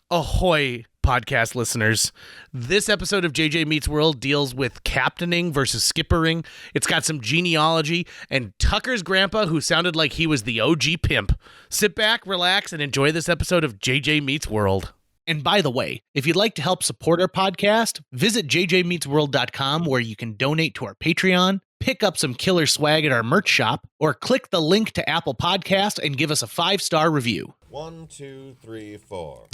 Ahoy, podcast listeners. This episode of JJ Meets World deals with captaining versus skippering. It's got some genealogy and Tucker's grandpa who sounded like he was the OG pimp. Sit back, relax, and enjoy this episode of JJ Meets World. And by the way, if you'd like to help support our podcast, visit jjmeetsworld.com where you can donate to our Patreon, pick up some killer swag at our merch shop, or click the link to Apple Podcast and give us a 5-star review. 1, 2, 3, 4.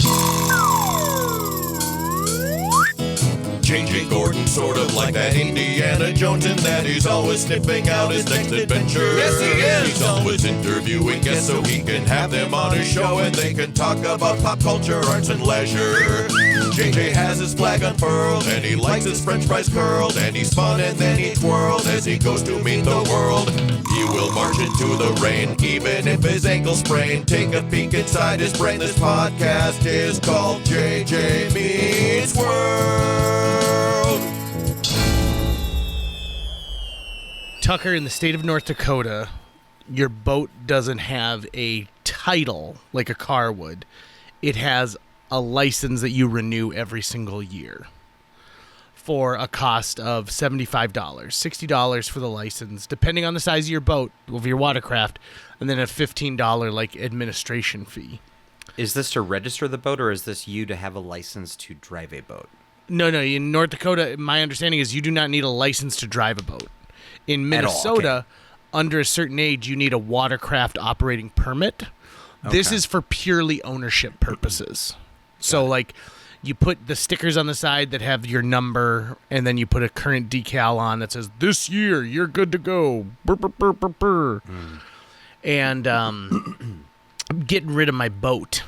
J.J. Gordon, sort of like that Indiana Jones, in that he's always sniffing out his next adventure. Yes, he is. He's always interviewing guests so he can have them on his show and they can talk about pop culture, arts, and leisure. J.J. has his flag unfurled and he likes his french fries curled, and he's fun and then he twirled as he goes to meet the world. He will march into the rain even if his ankle sprained. Take a peek inside his brain. This podcast is called JJ Meets World. Tucker, in the state of North Dakota, your boat doesn't have a title like a car would. It has a license that you renew every single year for a cost of $75, $60 for the license, depending on the size of your boat, of your watercraft, and then a $15 like administration fee. Is this to register the boat, or is this you to have a license to drive a boat? No. In North Dakota, my understanding is you do not need a license to drive a boat. In Minnesota, okay, under a certain age, you need a watercraft operating permit. Okay. This is for purely ownership purposes. So, like, you put the stickers on the side that have your number, and then you put a current decal on that says, "This year, you're good to go." Burr, burr, burr, burr, burr. And I'm getting rid of my boat.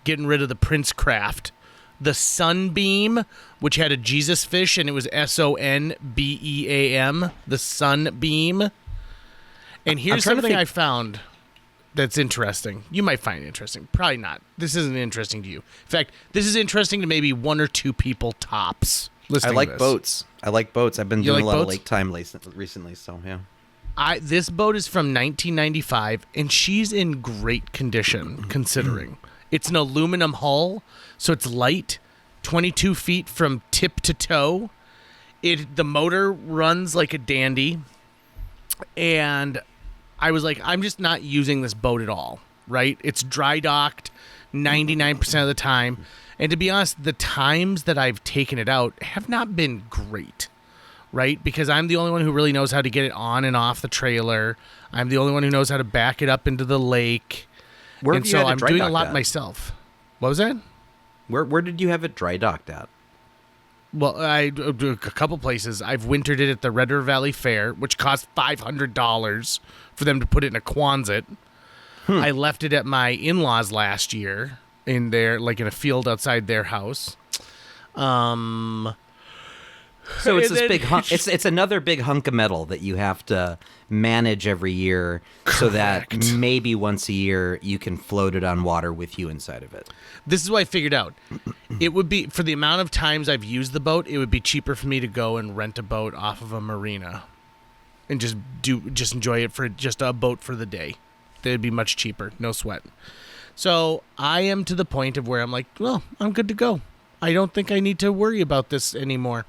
Getting rid of the Princecraft. The Sunbeam, which had a Jesus fish, and it was SONBEAM, the Sunbeam. And here's something I found that's interesting. You might find it interesting. Probably not. This isn't interesting to you. In fact, this is interesting to maybe 1 or 2 people tops listening to this. Boats. I like boats. I've been doing a lot of lake time recently, so yeah. This boat is from 1995, and she's in great condition, considering. It's an aluminum hull, so it's light, 22 feet from tip to toe. The motor runs like a dandy, and I was like, I'm just not using this boat at all, right? It's dry docked 99% of the time, and to be honest, the times that I've taken it out have not been great, right? Because I'm the only one who really knows how to get it on and off the trailer. I'm the only one who knows how to back it up into the lake. I'm doing a lot myself. What was that? Where did you have it dry docked at? Well, I do a couple places. I've wintered it at the Red River Valley Fair, which cost $500 for them to put it in a Quonset. I left it at my in-laws last year in a field outside their house. So it's this big hunk. It's another big hunk of metal that you have to manage every year. Correct. So that maybe once a year you can float it on water with you inside of it. This is what I figured out. It would be, for the amount of times I've used the boat, it would be cheaper for me to go and rent a boat off of a marina and just enjoy it for just a boat for the day. It'd be much cheaper, no sweat. So I am to the point of where I'm like, well, I'm good to go. I don't think I need to worry about this anymore.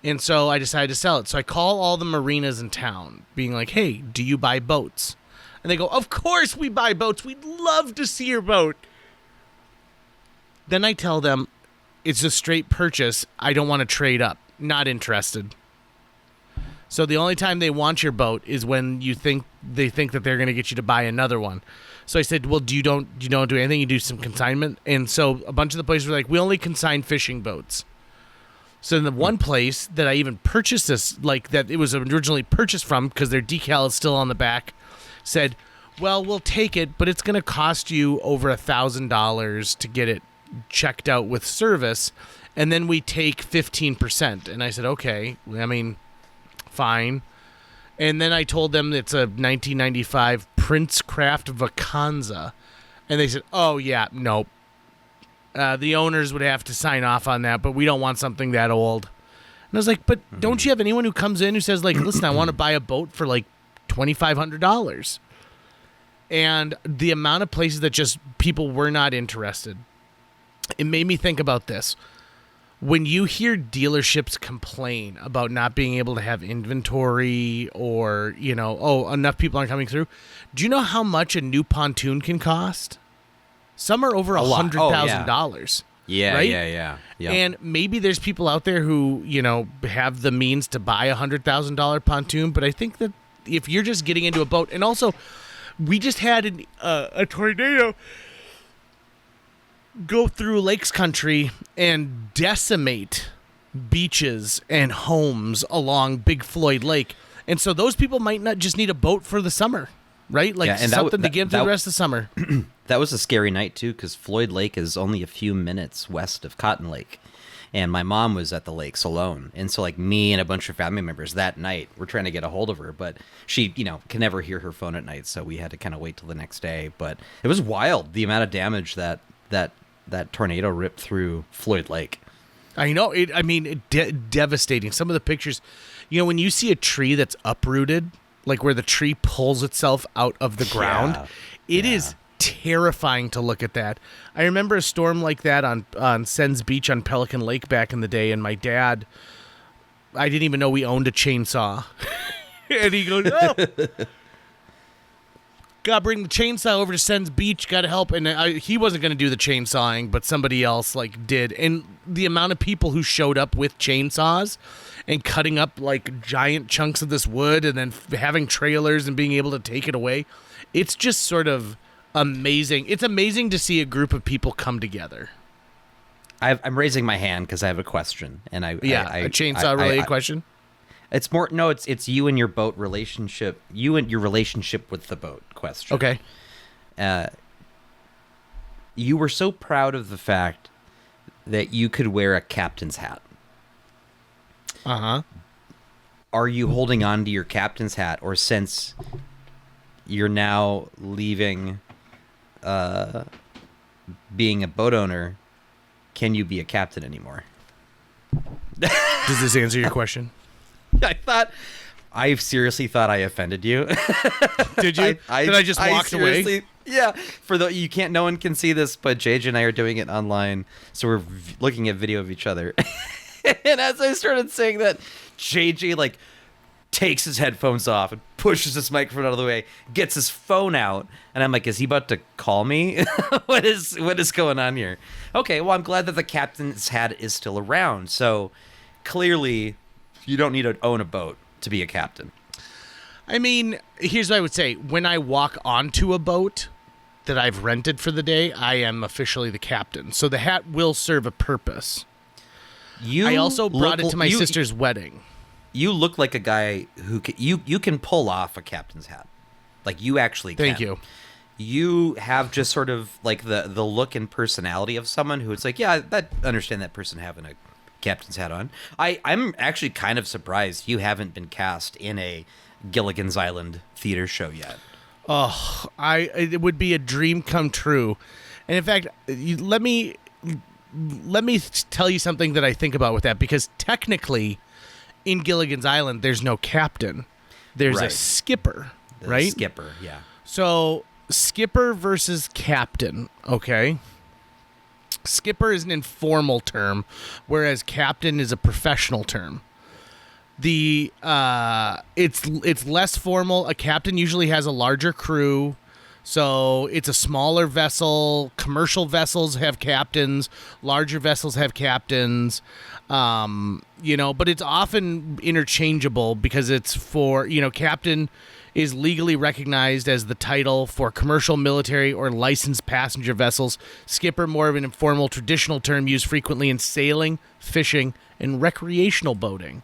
And so I decided to sell it. So I call all the marinas in town, being like, hey, do you buy boats? And they go, of course we buy boats. We'd love to see your boat. Then I tell them, it's a straight purchase. I don't want to trade up. Not interested. So the only time they want your boat is when they think that they're going to get you to buy another one. So I said, well, you don't do anything? You do some consignment? And so a bunch of the places were like, we only consign fishing boats. So in the one place that I even purchased this, like that it was originally purchased from, because their decal is still on the back, said, well, we'll take it, but it's going to cost you over $1,000 to get it checked out with service, and then we take 15%. And I said, okay, I mean, fine. And then I told them it's a 1995 Princecraft Vacanza, and they said, oh yeah, nope. The owners would have to sign off on that, but we don't want something that old. And I was like, but don't you have anyone who comes in who says, like, listen, I want to buy a boat for like $2,500? And the amount of places that just people were not interested. it made me think about this. When you hear dealerships complain about not being able to have inventory or, enough people aren't coming through, do you know how much a new pontoon can cost? Some are over $100,000. Yeah, right? yeah. And maybe there's people out there who, have the means to buy a $100,000 pontoon, but I think that if you're just getting into a boat, and also we just had a tornado go through Lakes Country and decimate beaches and homes along Big Floyd Lake. And so those people might not just need a boat for the summer, right? Like something to get through the rest of the summer. That was a scary night, too, because Floyd Lake is only a few minutes west of Cotton Lake. And my mom was at the lakes alone. And so, me and a bunch of family members that night were trying to get a hold of her. But she, can never hear her phone at night. So we had to kind of wait till the next day. But it was wild, the amount of damage that tornado ripped through Floyd Lake. I know. Devastating. Some of the pictures, when you see a tree that's uprooted, like where the tree pulls itself out of the ground, it is terrifying to look at that. I remember a storm like that on Sens Beach on Pelican Lake back in the day, and my dad, I didn't even know we owned a chainsaw. And he goes, oh, gotta bring the chainsaw over to Sens Beach, gotta help. And he wasn't gonna do the chainsawing, but somebody else did. And the amount of people who showed up with chainsaws and cutting up giant chunks of this wood and then having trailers and being able to take it away, it's just sort of amazing. It's amazing to see a group of people come together. I'm raising my hand because I have a question, and a chainsaw related question. It's more it's you and your boat relationship. You and your relationship with the boat question. Okay. You were so proud of the fact that you could wear a captain's hat. Uh-huh. Are you holding on to your captain's hat, or since you're now leaving being a boat owner, can you be a captain anymore? Does this answer your question? I seriously thought I offended you. Did you? Did I just walked away? Yeah. No one can see this, but JJ and I are doing it online, so we're looking at video of each other. And as I started saying that, JJ takes his headphones off and pushes his microphone out of the way, gets his phone out, and I'm like, is he about to call me? What is going on here? Okay, well, I'm glad that the captain's hat is still around. So clearly you don't need to own a boat to be a captain. I mean, here's what I would say. When I walk onto a boat that I've rented for the day, I am officially the captain. So the hat will serve a purpose. I also brought it to my sister's wedding. You look like a guy who you can pull off a captain's hat. You actually can. Thank you. You have just sort of the look and personality of someone who it's I understand that person having a captain's hat on. I'm actually kind of surprised you haven't been cast in a Gilligan's Island theater show yet. Oh, it would be a dream come true. And in fact, let me tell you something that I think about with that, because technically in Gilligan's Island, there's no captain. There's a skipper, right? Skipper, yeah. So skipper versus captain, okay? Skipper is an informal term, whereas captain is a professional term. It's less formal. A captain usually has a larger crew. So it's a smaller vessel. Commercial vessels have captains. Larger vessels have captains. But it's often interchangeable because it's for, captain is legally recognized as the title for commercial, military, or licensed passenger vessels. Skipper, more of an informal, traditional term used frequently in sailing, fishing, and recreational boating.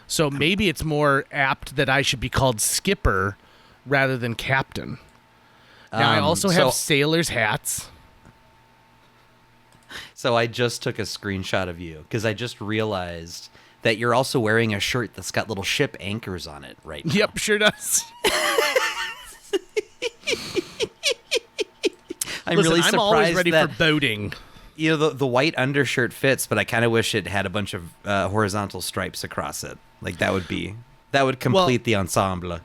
So maybe it's more apt that I should be called skipper rather than captain. Now, I also have sailor's hats. So I just took a screenshot of you because I just realized that you're also wearing a shirt that's got little ship anchors on it right now. Yep, sure does. I'm always ready for boating. The white undershirt fits, but I kind of wish it had a bunch of horizontal stripes across it. That would complete the ensemble.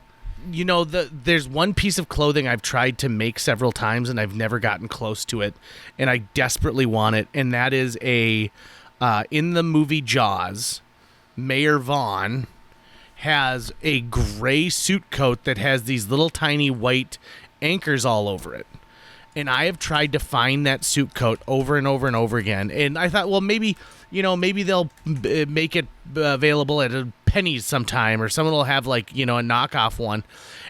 there's one piece of clothing I've tried to make several times and I've never gotten close to it, and I desperately want it, and that is in the movie Jaws, Mayor Vaughn has a gray suit coat that has these little tiny white anchors all over it. And I have tried to find that suit coat over and over and over again. And I thought, well, maybe they'll make it available at a Penny's sometime, or someone will have a knockoff one.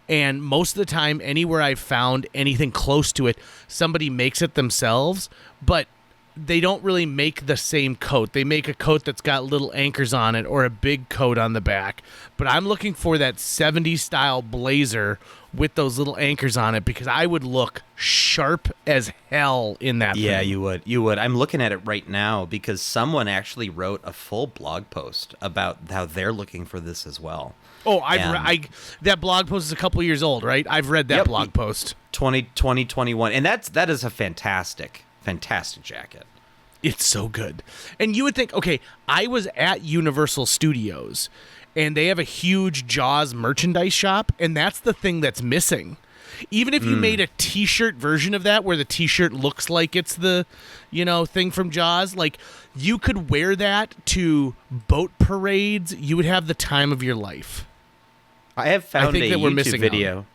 And most of the time, anywhere I've found anything close to it, somebody makes it themselves, but they don't really make the same coat. They make a coat that's got little anchors on it or a big coat on the back. But I'm looking for that 70s style blazer with those little anchors on it, because I would look sharp as hell in that Yeah, thing. you would. I'm looking at it right now because someone actually wrote a full blog post about how they're looking for this as well. Oh, that blog post is a couple years old, right? I've read that blog post. 2021. And that is a fantastic jacket. It's so good. And you would think, okay, I was at Universal Studios, and they have a huge Jaws merchandise shop, and that's the thing that's missing. Even if you made a T-shirt version of that, where the T-shirt looks like it's the, thing from Jaws, like, you could wear that to boat parades. You would have the time of your life. I have found a YouTube video. Out.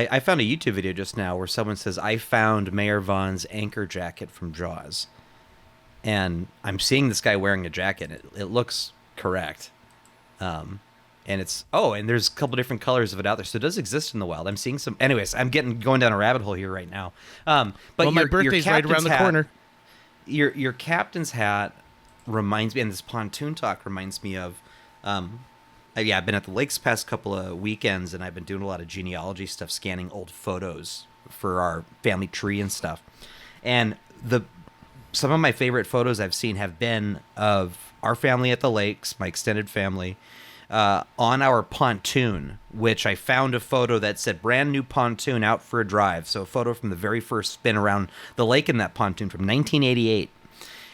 I found a YouTube video just now where someone says, I found Mayor Vaughn's anchor jacket from Jaws. And I'm seeing this guy wearing a jacket. It looks correct. And there's a couple different colors of it out there. So it does exist in the wild. I'm seeing some. Anyways, I'm going down a rabbit hole here right now. But my birthday's right around the corner. Your captain's hat reminds me, and this pontoon talk reminds me of, I've been at the lakes past couple of weekends, and I've been doing a lot of genealogy stuff, scanning old photos for our family tree and stuff. And some of my favorite photos I've seen have been of our family at the lakes, my extended family, on our pontoon, which I found a photo that said brand new pontoon out for a drive. So a photo from the very first spin around the lake in that pontoon from 1988.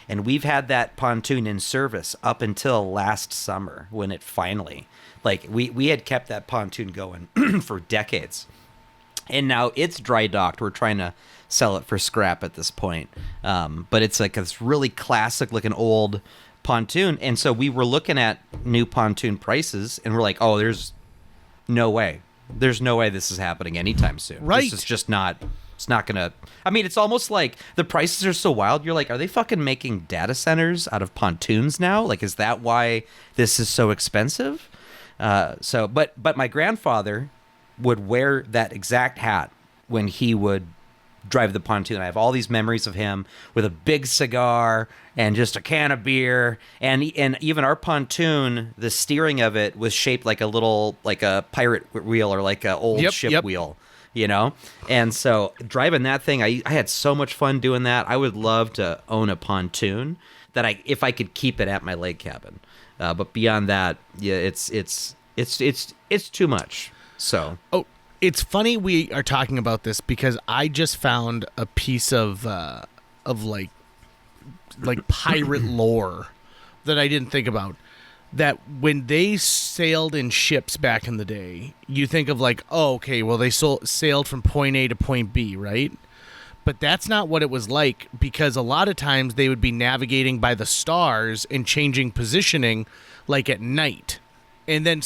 And we've had that pontoon in service up until last summer, when it finally, we had kept that pontoon going for decades. And now it's dry docked. We're trying to sell it for scrap at this point. But it's like this really classic looking old pontoon. And so we were looking at new pontoon prices, and we're like, oh, there's no way. There's no way this is happening anytime soon. Right. This is just not. It's not going to. I mean, it's almost like the prices are so wild. You're like, are they fucking making data centers out of pontoons now? Like, is that why this is so expensive? But my grandfather would wear that exact hat when he would drive the pontoon. I have all these memories of him with a big cigar and just a can of beer, and even our pontoon, the steering of it was shaped like a pirate wheel, or like an old ship wheel, and so driving that thing, I had so much fun doing that. I would love to own a pontoon if I could keep it at my lake cabin, but beyond that, yeah, it's too much. So it's funny we are talking about this, because I just found a piece of pirate lore that I didn't think about. That when they sailed in ships back in the day, you think of they sailed from point A to point B, right? But that's not what it was like, because a lot of times they would be navigating by the stars and changing positioning at night. And then,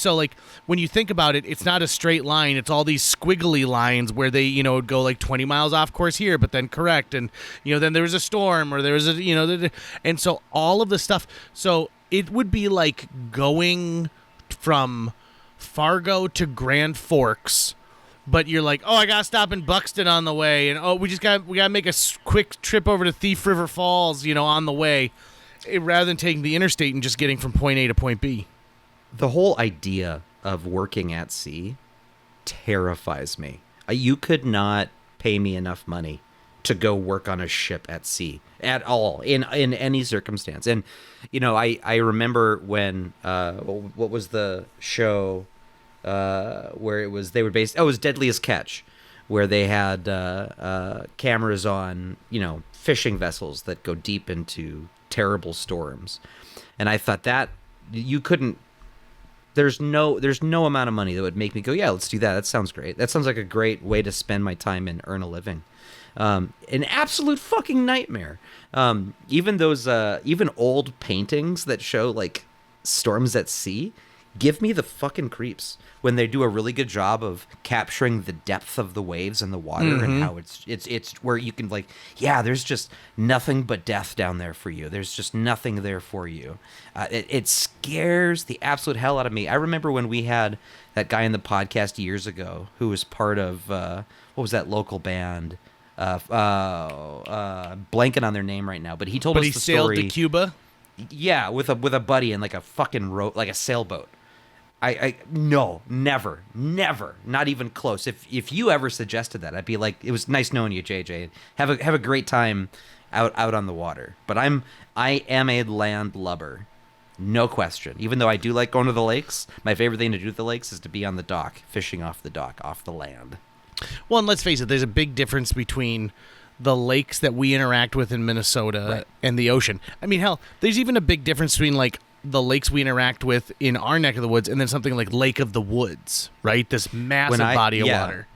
when you think about it, it's not a straight line. It's all these squiggly lines where they, would go 20 miles off course here, but then correct. And, then there was a storm, or there was and so all of the stuff. So it would be like going from Fargo to Grand Forks, but you're like, oh, I got to stop in Buxton on the way. And, we got to make a quick trip over to Thief River Falls, on the way, rather than taking the interstate and just getting from point A to point B. The whole idea of working at sea terrifies me. You could not pay me enough money to go work on a ship at sea at all, in any circumstance. And, I remember when, what was the show where they were based? Oh, it was Deadliest Catch, where they had cameras on, fishing vessels that go deep into terrible storms. And I thought that you couldn't there's no amount of money that would make me go, yeah, let's do that. That sounds great. That sounds like a great way to spend my time and earn a living. An absolute fucking nightmare. Even those even old paintings that show like storms at sea give me the fucking creeps when they do a really good job of capturing the depth of the waves and the water and how it's where you can like, yeah, there's just nothing but death down there for you. There's just nothing there for you. It scares the absolute hell out of me. I remember when we had that guy in the podcast years ago who was part of what was that local band? Blanking on their name right now, but he told us the story. But he sailed to Cuba? Yeah, with a buddy in like a fucking like a sailboat. No, never, not even close. If you ever suggested that, I'd be like, it was nice knowing you, JJ. Have a great time out on the water. But I am a landlubber, no question. Even though I do like going to the lakes, my favorite thing to do at the lakes is to be on the dock, fishing off the dock, off the land. Well, and let's face it, there's a big difference between the lakes that we interact with in Minnesota and the ocean. I mean, hell, there's even a big difference between like the lakes we interact with in our neck of the woods and then something like Lake of the Woods, right? This massive body of water.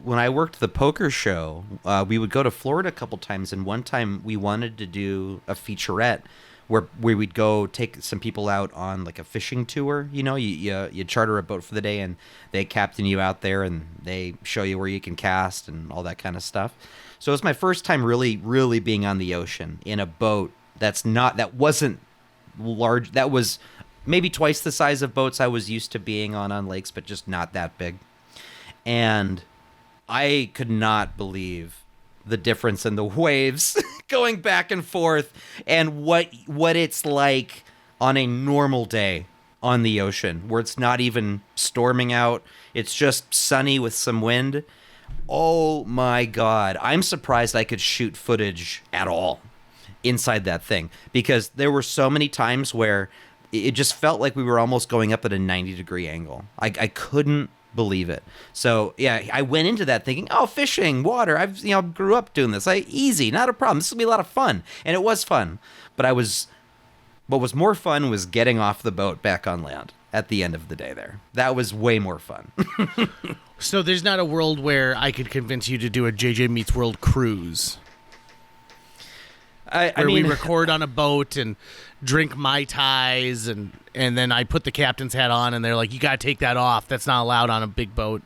When I worked the poker show, we would go to Florida a couple times, and one time we wanted to do a featurette where we'd go take some people out on like a fishing tour. You know, you charter a boat for the day, and they captain you out there, and they show you where you can cast and all that kind of stuff. So it was my first time really, really being on the ocean in a boat that wasn't large. That was maybe twice the size of boats I was used to being on lakes, but just not that big. And I could not believe the difference in the waves going back and forth and what it's like on a normal day on the ocean where it's not even storming out. It's just sunny with some wind. Oh my God. I'm surprised I could shoot footage at all inside that thing, because there were so many times where it just felt like we were almost going up at a 90-degree angle. I couldn't believe it. So yeah, I went into that thinking, oh, fishing, water. I've grew up doing this. Easy, not a problem. This will be a lot of fun, and it was fun. But what was more fun was getting off the boat back on land at the end of the day. There, that was way more fun. So there's not a world where I could convince you to do a JJ Meets World cruise. I mean, we record on a boat and drink Mai Tais, and then I put the captain's hat on, and they're like, you got to take that off. That's not allowed on a big boat.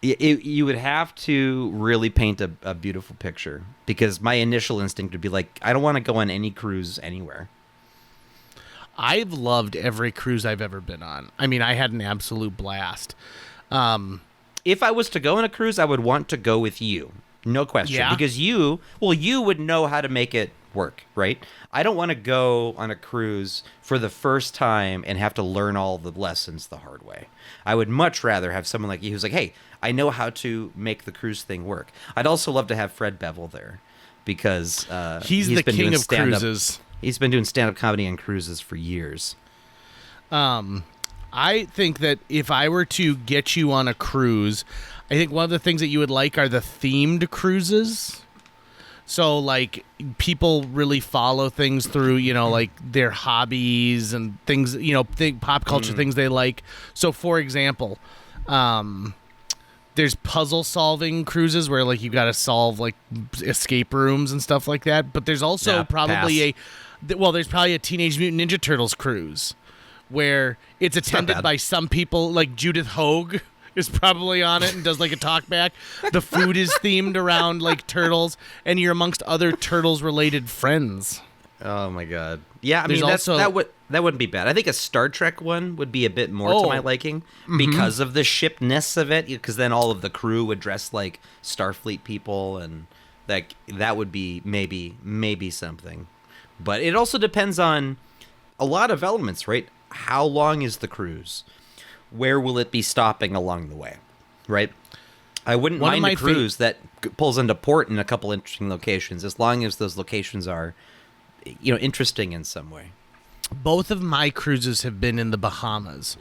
You would have to really paint a beautiful picture, because my initial instinct would be like, I don't want to go on any cruise anywhere. I've loved every cruise I've ever been on. I mean, I had an absolute blast. If I was to go on a cruise, I would want to go with you. No question. Yeah? Because you would know how to make it work, right? I don't want to go on a cruise for the first time and have to learn all the lessons the hard way. I would much rather have someone like you who's like, hey, I know how to make the cruise thing work. I'd also love to have Fred Bevel there, because he's the king of cruises. He's been doing stand-up comedy on cruises for years. I think that if I were to get you on a cruise, I think one of the things that you would like are the themed cruises. So, like, people really follow things through, like their hobbies and things, pop culture things they like. So, for example, there's puzzle-solving cruises where, like, you got to solve, like, escape rooms and stuff like that. But there's also there's probably a Teenage Mutant Ninja Turtles cruise where it's attended by some people, like Judith Hogue is probably on it and does like a talk back. The food is themed around like turtles, and you're amongst other turtles related friends. Oh my God. Yeah, I mean that wouldn't be bad. I think a Star Trek one would be a bit more to my liking because of the shipness of it, because then all of the crew would dress like Starfleet people, and that would be maybe something. But it also depends on a lot of elements, right? How long is the cruise? Where will it be stopping along the way, right? I wouldn't mind a cruise that pulls into port in a couple interesting locations, as long as those locations are, interesting in some way. Both of my cruises have been in the Bahamas,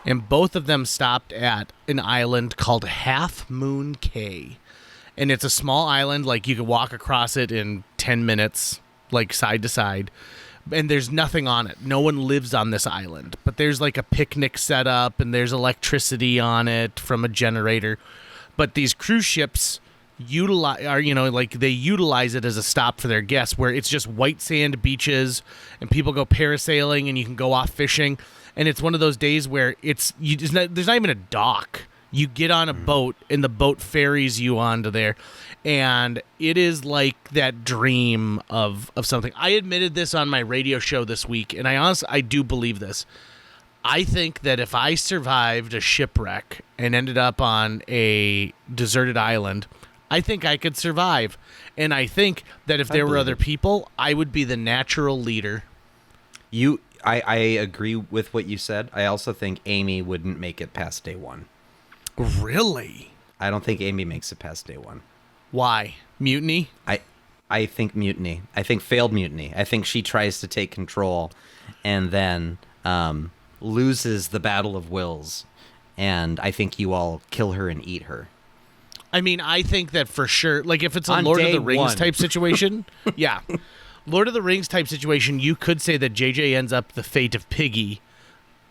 and both of them stopped at an island called Half Moon Cay. And it's a small island, like you could walk across it in 10 minutes, like side to side. and there's nothing on it. No one lives on this island, but there's like a picnic set up and there's electricity on it from a generator. But these cruise ships they utilize it as a stop for their guests, where it's just white sand beaches and people go parasailing and you can go off fishing. And it's one of those days where there's not even a dock. You get on a boat and the boat ferries you onto there. And it is like that dream of something. I admitted this on my radio show this week, and I do believe this. I think that if I survived a shipwreck and ended up on a deserted island, I think I could survive. And I think that if there were other people, I would be the natural leader. I agree with what you said. I also think Amy wouldn't make it past day one. Really? I don't think Amy makes it past day one. Why? Mutiny? I think mutiny. I think failed mutiny. I think she tries to take control and then loses the battle of wills. And I think you all kill her and eat her. I mean, I think that for sure, like if it's a On Lord of day the Rings one. type situation, yeah. Lord of the Rings type situation, you could say that JJ ends up the fate of Piggy.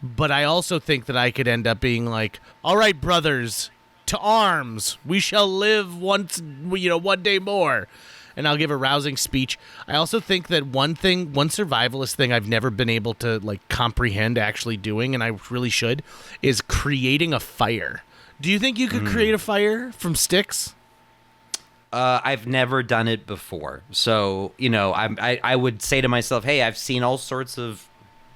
But I also think that I could end up being like, all right, brothers, to arms. We shall live one day more. And I'll give a rousing speech. I also think that one survivalist thing I've never been able to like comprehend actually doing, and I really should, is creating a fire. Do you think you could create a fire from sticks? I've never done it before. So, I would say to myself, hey, I've seen all sorts of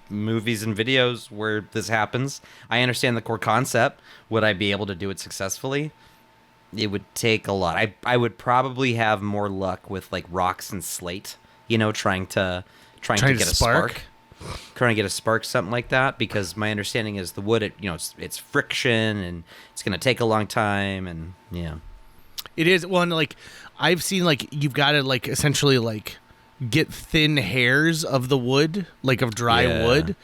movies and videos where this happens. I understand the core concept. Would I be able to do it successfully? It would take a lot. I would probably have more luck with like rocks and slate, trying to get a spark. Trying to get a spark, something like that, because my understanding is the wood, it's friction and it's going to take a long time, and yeah. It is one like I've seen like you've got to like essentially like get thin hairs of the wood, like of dry wood,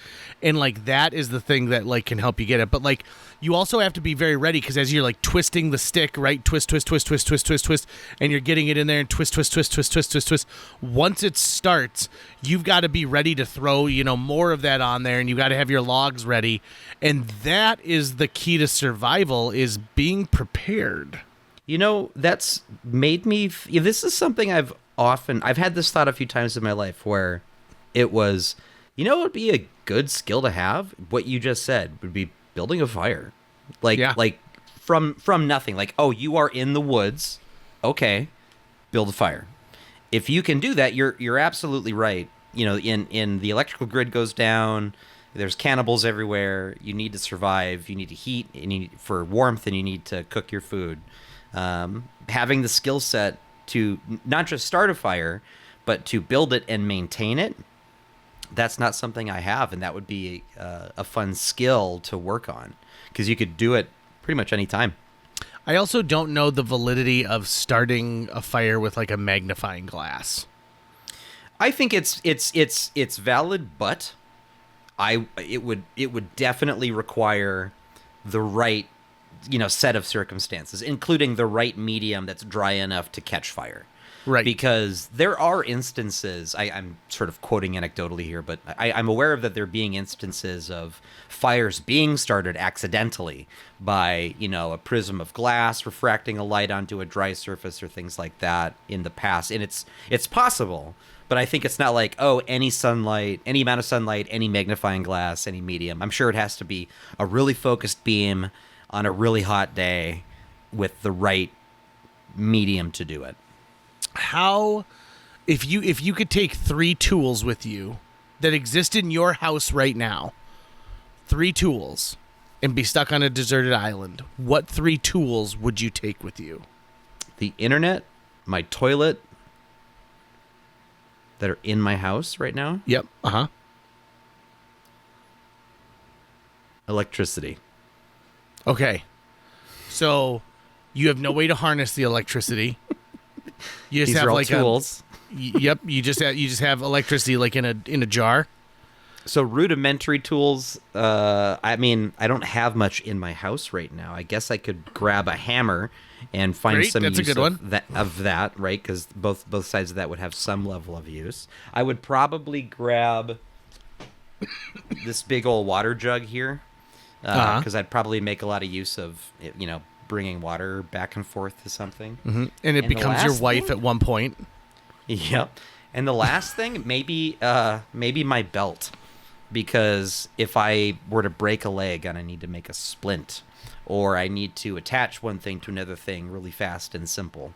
and like that is the thing that like can help you get it. But like you also have to be very ready, because as you're like twisting the stick, right, twist, and you're getting it in there and twist. Once it starts, you've got to be ready to throw more of that on there, and you got to have your logs ready, and that is the key to survival, is being prepared. That's made me. This is something I've had this thought a few times in my life, where it was, it would be a good skill to have. What you just said would be building a fire, like from nothing. Like, oh, you are in the woods, okay, build a fire. If you can do that, you're absolutely right. In the electrical grid goes down. There's cannibals everywhere. You need to survive. You need to heat. You need for warmth, and you need to cook your food. Having the skill set to not just start a fire, but to build it and maintain it, that's not something I have, and that would be a fun skill to work on, because you could do it pretty much any time. I also don't know the validity of starting a fire with like a magnifying glass. I think it's valid, but it would definitely require the right set of circumstances, including the right medium that's dry enough to catch fire. Right. Because there are instances, I'm sort of quoting anecdotally here, but I'm aware of that there being instances of fires being started accidentally by, a prism of glass refracting a light onto a dry surface or things like that in the past. And it's possible, but I think it's not like, oh, any sunlight, any amount of sunlight, any magnifying glass, any medium. I'm sure it has to be a really focused beam on a really hot day with the right medium to do it. How, if you could take 3 tools with you that exist in your house right now, 3 tools, and be stuck on a deserted island, what 3 tools would you take with you? The internet, my toilet that are in my house right now. Yep. Uh-huh. Electricity. Okay. So you have no way to harness the electricity. You just These have are all like tools. Yep. You just have electricity like in a jar. So rudimentary tools. I don't have much in my house right now. I guess I could grab a hammer and find Great, some that's a use good one. of that, right? Because both sides of that would have some level of use. I would probably grab this big old water jug here, because I'd probably make a lot of use of it, bringing water back and forth to something. Mm-hmm. And it becomes your wife at one point. Yep. And the last thing, maybe my belt, because if I were to break a leg and I need to make a splint, or I need to attach one thing to another thing really fast and simple,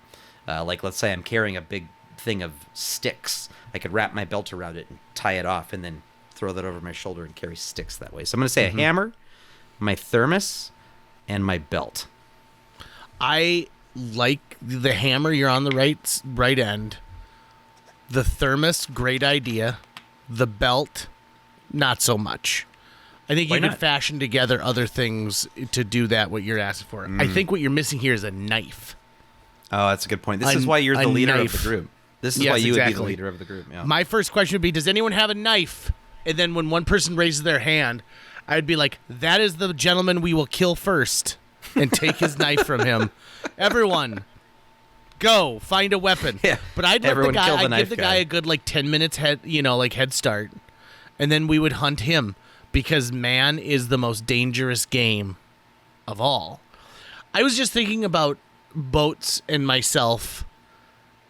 like let's say I'm carrying a big thing of sticks, I could wrap my belt around it and tie it off and then throw that over my shoulder and carry sticks that way. So I'm going to say a hammer, my thermos, and my belt. I like the hammer. You're on the right end. The thermos, great idea. The belt, not so much. I think you could fashion together other things to do that, what you're asking for. I think what you're missing here is a knife. Oh, that's a good point. This is why you're the leader knife. of the group. This is why you would be the leader of the group. Yeah. My first question would be, does anyone have a knife? And then when one person raises their hand, I'd be like, that is the gentleman we will kill first and take his knife from him. Everyone, go find a weapon. Yeah. But I'd give the guy guy a good 10 minutes head start, and then we would hunt him, because man is the most dangerous game of all. I was just thinking about boats and myself,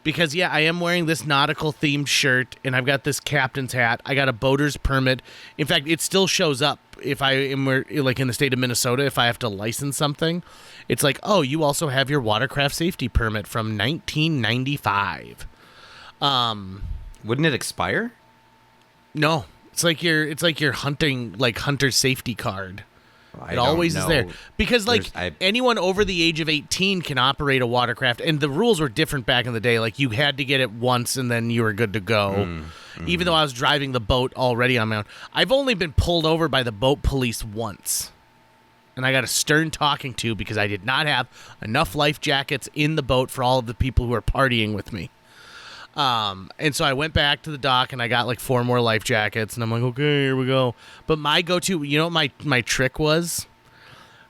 because I am wearing this nautical themed shirt and I've got this captain's hat. I got a boater's permit. In fact, it still shows up if I am in the state of Minnesota. If I have to license something, it's like, oh, you also have your watercraft safety permit from 1995. Wouldn't it expire? No, it's like your hunter safety card. It always is there, because anyone over the age of 18 can operate a watercraft, and the rules were different back in the day. Like, you had to get it once and then you were good to go. Even though I was driving the boat already on my own. I've only been pulled over by the boat police once, and I got a stern talking to because I did not have enough life jackets in the boat for all of the people who were partying with me. And so I went back to the dock and I got 4 more life jackets, and I'm like, okay, here we go. But my go-to, what my trick was?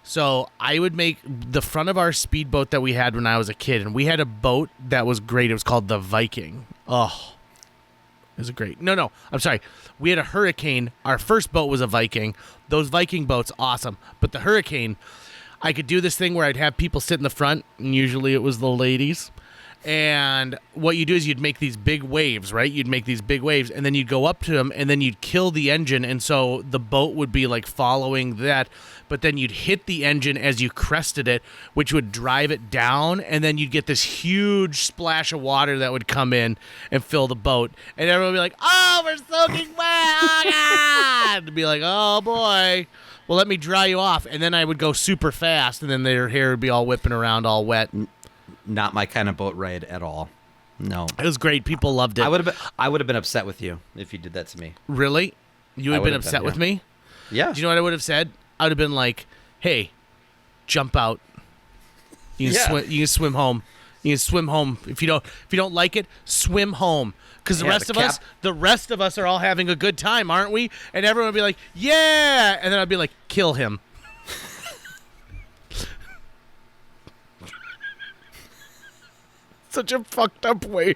So I would make the front of our speedboat that we had when I was a kid, and we had a boat that was great. It was called the Viking. Oh, it was a great. No, I'm sorry. We had a Hurricane. Our first boat was a Viking. Those Viking boats, awesome. But the Hurricane, I could do this thing where I'd have people sit in the front, and usually it was the ladies. And what you do is you'd make these big waves, right? You'd make these big waves, and then you'd go up to them, and then you'd kill the engine, and so the boat would be following that, but then you'd hit the engine as you crested it, which would drive it down, and then you'd get this huge splash of water that would come in and fill the boat, and everyone would be like, oh, we're soaking wet, oh, God! It'd be like, oh, boy. Well, let me dry you off, and then I would go super fast, and then their hair would be all whipping around all wet. Not my kind of boat ride at all. No. It was great. People loved it. I would have been upset with you if you did that to me. Really? You would have been upset with me? Yeah. Do you know what I would have said? I would have been like, hey, jump out. You can swim home. You can swim home. If you don't like it, swim home. Because the rest of us are all having a good time, aren't we? And everyone would be like, yeah. And then I'd be like, kill him. Such a fucked up way.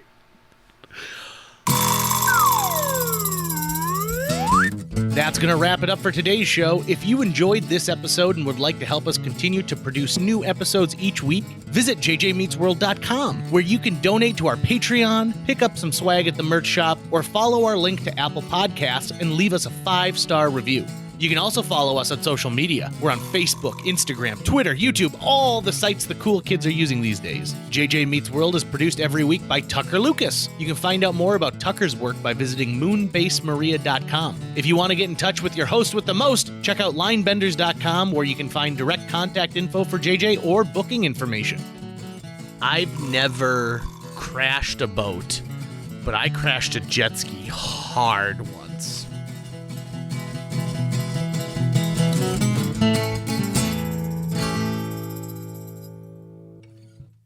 That's going to wrap it up for today's show. If you enjoyed this episode and would like to help us continue to produce new episodes each week, visit jjmeetsworld.com, where you can donate to our Patreon, pick up some swag at the merch shop, or follow our link to Apple Podcasts and leave us a 5-star review. You can also follow us on social media. We're on Facebook, Instagram, Twitter, YouTube, all the sites the cool kids are using these days. JJ Meets World is produced every week by Tucker Lucas. You can find out more about Tucker's work by visiting moonbasemaria.com. If you want to get in touch with your host with the most, check out linebenders.com, where you can find direct contact info for JJ or booking information. I've never crashed a boat, but I crashed a jet ski hard once.